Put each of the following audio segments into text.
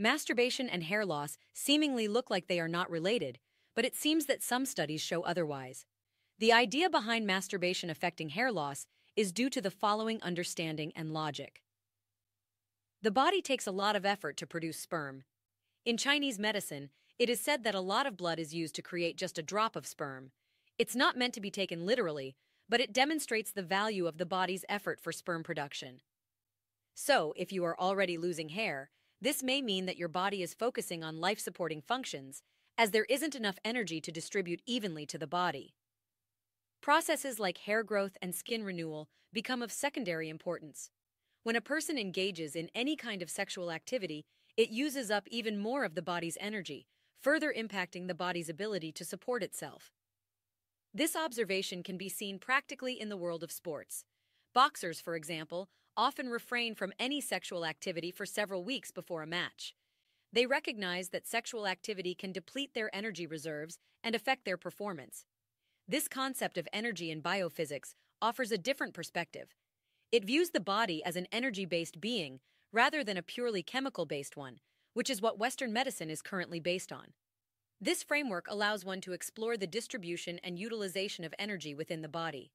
Masturbation and hair loss seemingly look like they are not related, but it seems that some studies show otherwise. The idea behind masturbation affecting hair loss is due to the following understanding and logic. The body takes a lot of effort to produce sperm. In Chinese medicine, it is said that a lot of blood is used to create just a drop of sperm. It's not meant to be taken literally, but it demonstrates the value of the body's effort for sperm production. So, if you are already losing hair, this may mean that your body is focusing on life-supporting functions, as there isn't enough energy to distribute evenly to the body. Processes like hair growth and skin renewal become of secondary importance. When a person engages in any kind of sexual activity, it uses up even more of the body's energy, further impacting the body's ability to support itself. This observation can be seen practically in the world of sports. Boxers, for example, often refrain from any sexual activity for several weeks before a match. They recognize that sexual activity can deplete their energy reserves and affect their performance. This concept of energy in biophysics offers a different perspective. It views the body as an energy-based being rather than a purely chemical-based one, which is what Western medicine is currently based on. This framework allows one to explore the distribution and utilization of energy within the body.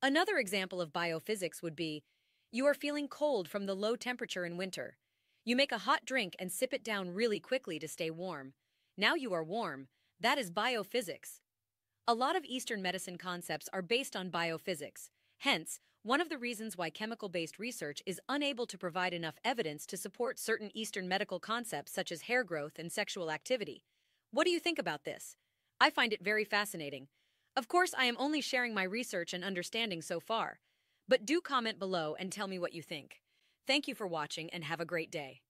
Another example of biophysics would be, you are feeling cold from the low temperature in winter. You make a hot drink and sip it down really quickly to stay warm. Now you are warm. That is biophysics. A lot of Eastern medicine concepts are based on biophysics. Hence, one of the reasons why chemical-based research is unable to provide enough evidence to support certain Eastern medical concepts such as hair growth and sexual activity. What do you think about this? I find it very fascinating. Of course, I am only sharing my research and understanding so far, but do comment below and tell me what you think. Thank you for watching and have a great day.